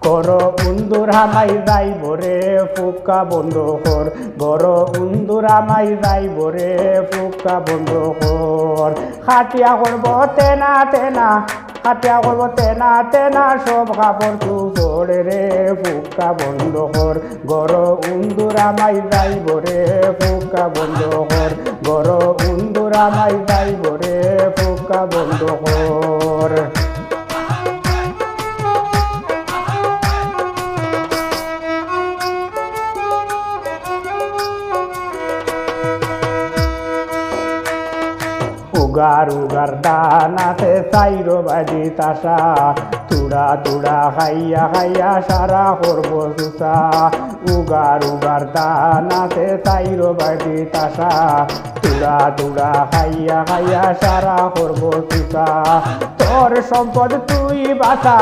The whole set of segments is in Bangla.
গর উন্দুর হামাই যাইব রে ফুকা বন্ধ কর গর উন্দুর হামাই যাইব রে ফুকা বন্ধ কর খাটিয়া করব তেনা তেনা খাটিয়া করব তেনা তেনা সব কাপড় তুই রে ফুকা বন্ধ কর গর উন্দুর হামাই যাইব রে ফুকা বন্ধ কর গর উন্দুর হামাই যাইব রে ফুকা বন্ধ কর উগার উগার দানাতে চাইরো বাজি তাসা তুড়া তুড়া খাইয়া খাইয়া সারা করব সুসা উগার উগার দানাতে চাইরো বাজি তাসা তুড়া তুড়া খাইয়া খাইয়া সারা করব সুসা তোর সম্পদ তুই বাসা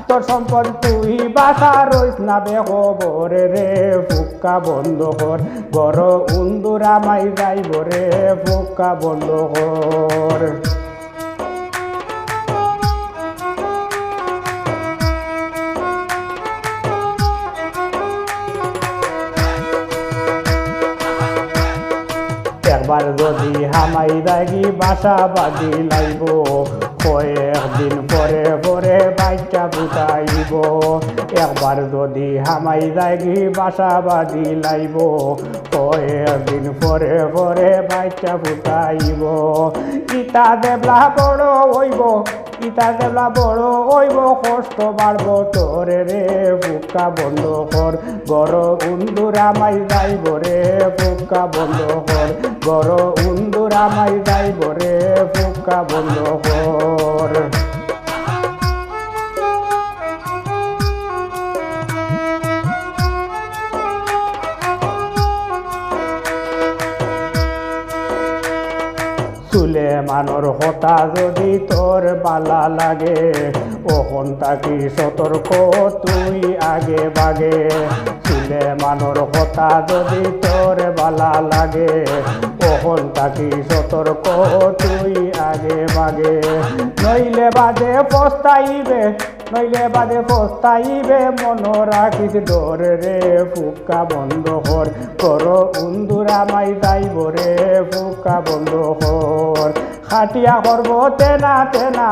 তোর সম্পদ তুই বাসা রইস না বেখবর রে ফুকা বন্ধ কর গর উন্দুরা মাই যাইব রে ফুকা বন্ধ কর একবার যদি হামাই দাগি বাসা বাঁধি লাইব কয়েকদিন পরে পরে বাচ্চা ফুটাইব একবার যদি হামাই দাগি বাসা বাঁধি লাইব কয়েকদিন পরে পরে বাচ্চা ফুটাইব ইটা দেবলা বড় হইব ইটা দেবলা বড় হইব কষ্ট বাড়ব তোরে রে ফুকা বন্ধ কর গর উন্দুরা মাই যাইব রে ফুকা বন্ধ কর গর উন্দুরা মাই যাইব রে ফুকা বন্ধ কর সুলেমানোর হতা যদি তোর বালা লাগে ওখন তাকি সতর্ক তুই আগে বাগে সুলেমানোর হতা যদি তোর বালা লাগে ওখন তাকি সতর্ক তুই আগে বাগে নইলে বাদে পস্তাইবে নইলে বাদে পস্তাইবে মন রাখিস ডর রে ফুকা বন্ধ কর কর উন্দুরা মাই যাইব রে ফুকা বন্ধ কর খাটিয়া করব তেনা তেনা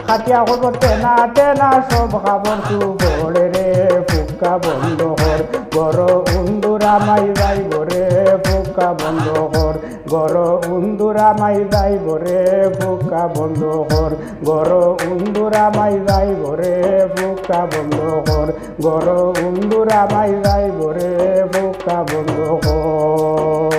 খাটিয়া করব তেনা তেনা সব খাবার তুই রে ফুকা বন্ধ কর গর উন্দুরা মাই যাইব রে ফুকা বন্ধ কর গর উন্দুরা মাই যাইব রে ফুকা বন্ধ কর গর উন্দুরা মাই যাইব রে ফুকা বন্ধ কর গর উন্দুরা মাই যাইব রে ফুকা বন্ধ কর